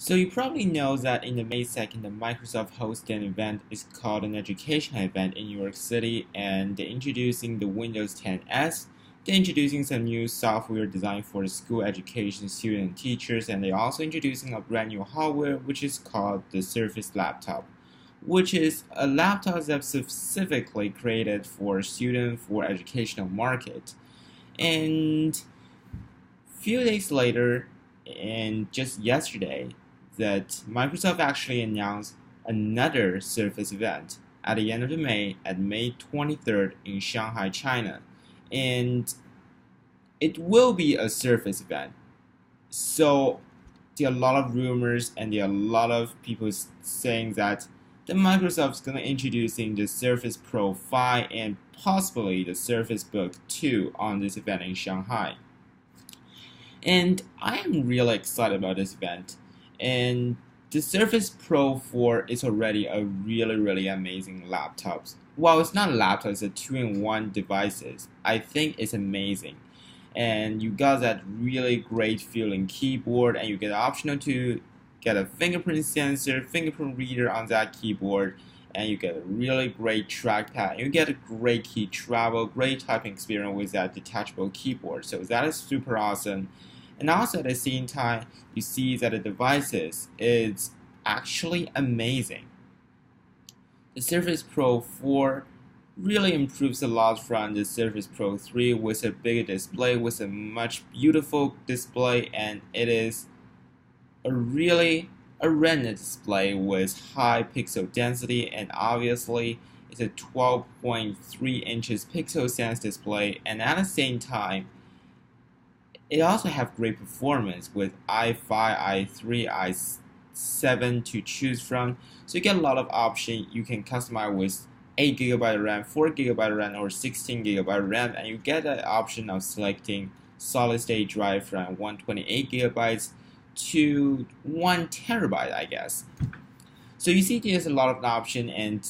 So you probably know that in the May 2nd, the Microsoft hosted an event. It's called an education event in New York City, and they're introducing the Windows 10s. They're introducing some new software designed for the school education students and teachers, and they're also introducing a brand new hardware which is called the Surface Laptop, which is a laptop that's specifically created for students for educational market. And few days later, and just yesterday, that Microsoft actually announced another Surface event at the end of May, at May 23rd in Shanghai, China. And it will be a Surface event. So there are a lot of rumors and there are a lot of people saying that the Microsoft's going to introducing the Surface Pro 5 and possibly the Surface Book 2 on this event in Shanghai. And I am really excited about this event. And the Surface Pro 4 is already a really amazing laptop. Well, it's not a laptop, it's a two-in-one devices. I think it's amazing. And you got that really great feeling keyboard, and you get optional to get a fingerprint sensor, fingerprint reader on that keyboard, and you get a really great trackpad. You get a great key travel, great typing experience with that detachable keyboard. So that is super awesome. And also at the same time, you see that the devices is actually amazing. The Surface Pro 4 really improves a lot from the Surface Pro 3 with a bigger display, with a much beautiful display, and it is a retina display with high pixel density, and obviously it's a 12.3 inches pixel sense display, and at the same time it also have great performance with i5, i3, i7 to choose from. So you get a lot of options. You can customize with 8GB RAM, 4GB RAM, or 16GB RAM, and you get the option of selecting solid state drive from 128GB to 1TB, I guess. So you see there's a lot of option, and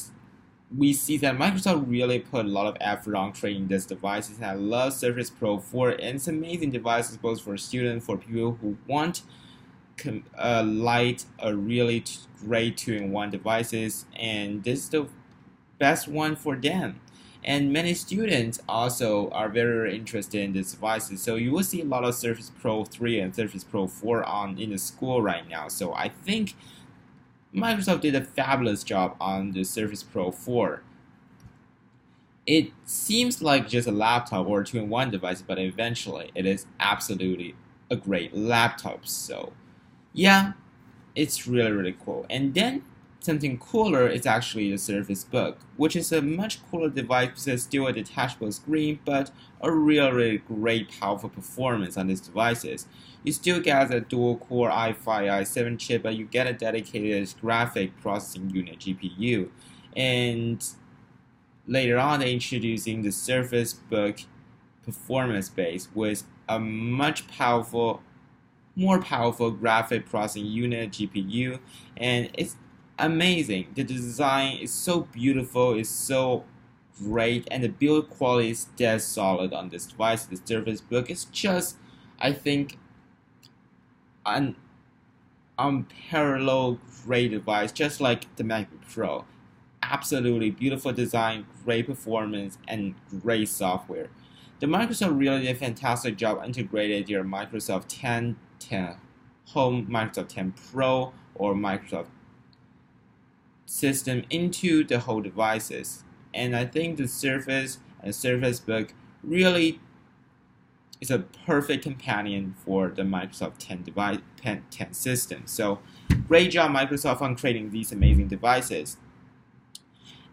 we see that Microsoft really put a lot of effort on creating these devices. And I love Surface Pro 4, and it's amazing devices both for students, for people who want light, a really great two-in-one devices, and this is the best one for them. And many students also are very interested in these devices. So you will see a lot of Surface Pro 3 and Surface Pro 4 on in the school right now. So I think Microsoft did a fabulous job on the Surface Pro 4. It seems like just a laptop or a two-in-one device, but eventually it is absolutely a great laptop. So yeah, it's really cool. And then something cooler is actually the Surface Book, which is a much cooler device with still a detachable screen, but a really great powerful performance on these devices. You still get a dual-core i5, i7 chip, but you get a dedicated graphic processing unit GPU. And later on, they're introducing the Surface Book performance base with a more powerful graphic processing unit GPU, and it's amazing. The design is so beautiful, it's so great, and the build quality is dead solid on this device. The Surface Book is just, I think, an unparalleled great device, just like the MacBook Pro. Absolutely beautiful design, great performance, and great software. The Microsoft really did a fantastic job integrated your Microsoft 10 Home, Microsoft 10 Pro, or Microsoft system into the whole devices. And I think the Surface and Surface Book really is a perfect companion for the Microsoft 10 system. So great job Microsoft on creating these amazing devices.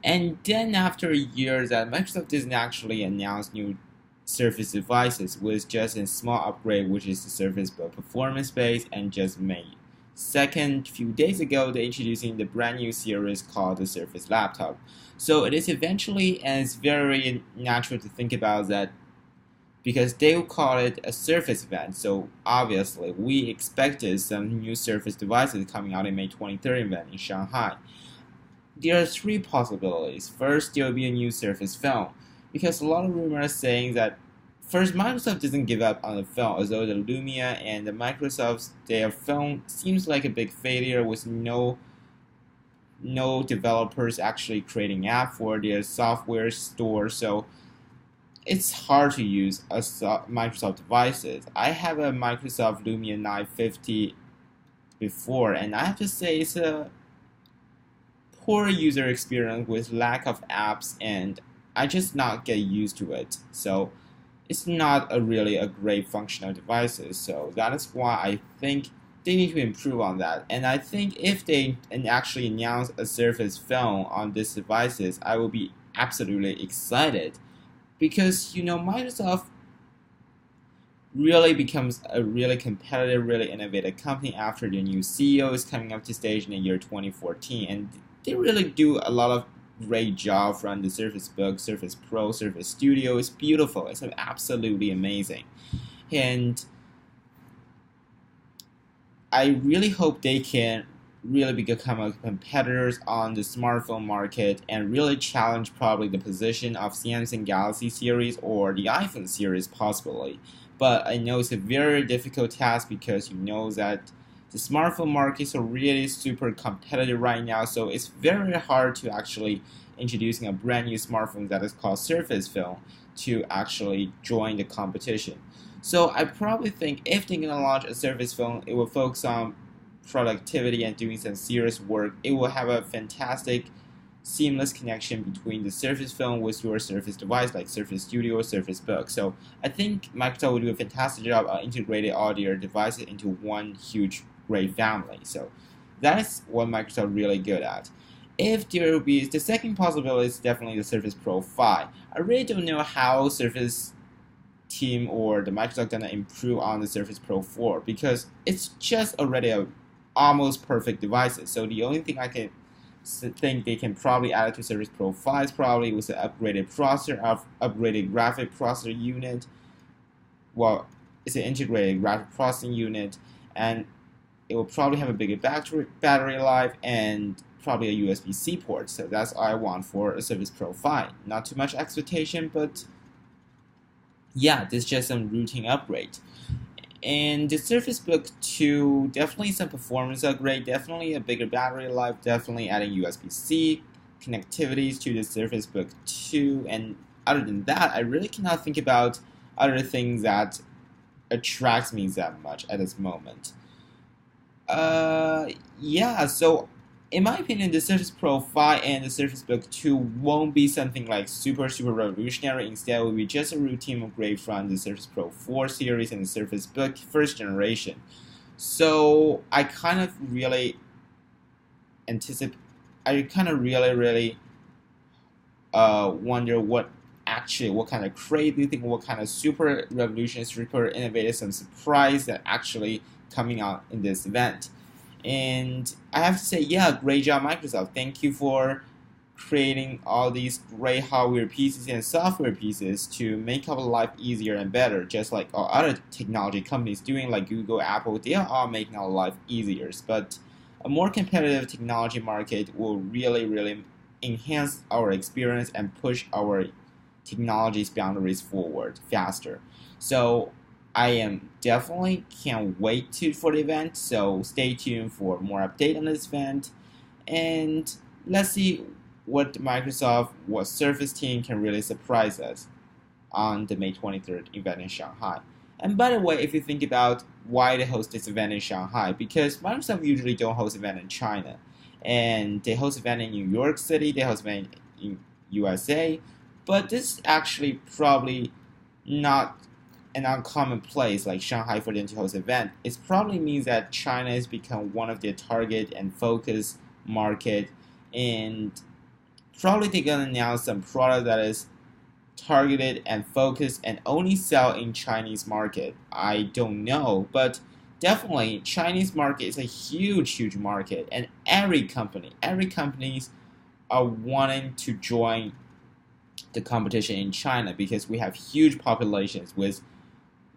And then after a year that Microsoft didn't actually announce new Surface devices with just a small upgrade, which is the Surface Book performance base, and just May 2nd, few days ago, they're introducing the brand new series called the Surface Laptop. So it is eventually, and it's very natural to think about that because they will call it a Surface event. So obviously, we expected some new Surface devices coming out in May 23rd event in Shanghai. There are three possibilities. First, there will be a new Surface phone, because a lot of rumors saying that First, Microsoft doesn't give up on the phone, although the Lumia and the Microsoft's their phone seems like a big failure with no developers actually creating app for their software store. So it's hard to use Microsoft devices. I have a Microsoft Lumia 950 before, and I have to say it's a poor user experience with lack of apps, and I just not get used to it. So it's not really a great functional devices. So that is why I think they need to improve on that. And I think if they actually announce a Surface phone on these devices, I will be absolutely excited because Microsoft really becomes a really competitive, really innovative company after the new CEO is coming up to stage in the year 2014, and they really do a lot of great job from the Surface Book, Surface Pro, Surface Studio. It's beautiful. It's absolutely amazing, and I really hope they can really become competitors on the smartphone market and really challenge probably the position of Samsung Galaxy series or the iPhone series possibly. But I know it's a very difficult task because that the smartphone markets are really super competitive right now, so it's very hard to actually introducing a brand new smartphone that is called Surface Phone to actually join the competition. So I probably think if they're gonna launch a Surface Phone, it will focus on productivity and doing some serious work. It will have a fantastic seamless connection between the Surface Phone with your Surface device like Surface Studio or Surface Book. So I think Microsoft will do a fantastic job of integrating all their devices into one huge great family. So that is what Microsoft really good at. If there will be the second possibility is definitely the Surface Pro 5. I really don't know how Surface team or the Microsoft gonna improve on the Surface Pro 4 because it's just already a almost perfect devices. So the only thing I can think they can probably add to Surface Pro 5 is probably with the upgraded processor, upgraded graphic processor unit. Well, it's an integrated graphic processing unit, and it will probably have a bigger battery life and probably a USB-C port. So that's all I want for a Surface Pro 5. Not too much expectation, but yeah, this is just some routine upgrade. And the Surface Book 2, definitely some performance upgrade, definitely a bigger battery life, definitely adding USB-C connectivities to the Surface Book 2. And other than that, I really cannot think about other things that attracts me that much at this moment. Yeah, so in my opinion, the Surface Pro 5 and the Surface Book 2 won't be something like super revolutionary. Instead, it will be just a routine upgrade from the Surface Pro 4 series and the Surface Book first generation. So I kind of really anticipate. I kind of really wonder what kind of crazy thing, what kind of super revolutionary, super innovative, some surprise that actually coming out in this event. And I have to say, yeah, great job, Microsoft. Thank you for creating all these great hardware pieces and software pieces to make our life easier and better, just like all other technology companies doing, like Google, Apple. They are all making our life easier. But a more competitive technology market will really enhance our experience and push our technology's boundaries forward faster. So I am definitely can't wait for the event, so stay tuned for more update on this event, and let's see what what Surface team can really surprise us on the May 23rd event in Shanghai. And by the way, if you think about why they host this event in Shanghai, because Microsoft usually don't host event in China, and they host event in New York City, they host event in USA, but this is actually probably not an uncommon place like Shanghai for them to host an event. It probably means that China has become one of their target and focus market, and probably they're gonna announce some product that is targeted and focused and only sell in Chinese market. I don't know, but definitely Chinese market is a huge market, and every companies are wanting to join the competition in China because we have huge populations with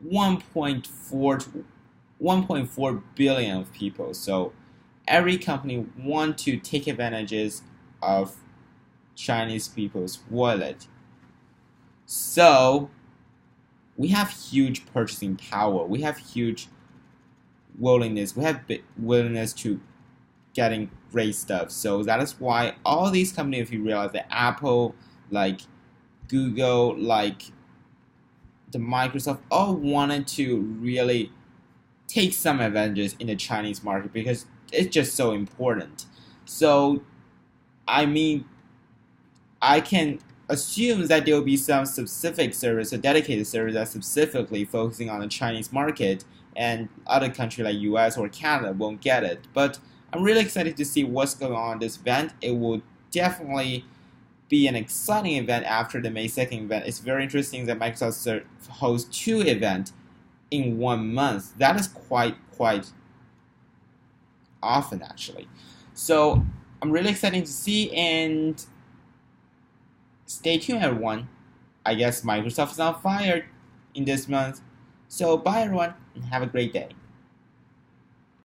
1.4 billion of people. So every company want to take advantages of Chinese people's wallet. So we have huge purchasing power. We have huge willingness. We have willingness to getting great stuff. So that is why all these companies, if you realize that Apple, like Google, like the Microsoft, all wanted to really take some advantages in the Chinese market because it's just so important. So I mean, I can assume that there will be some specific service, a dedicated service that's specifically focusing on the Chinese market, and other countries like US or Canada won't get it. But I'm really excited to see what's going on in this event. It will definitely be an exciting event after the May 2nd event. It's very interesting that Microsoft hosts two events in 1 month. That is quite often actually. So I'm really excited to see, and stay tuned everyone. I guess Microsoft is on fire in this month. So bye everyone and have a great day.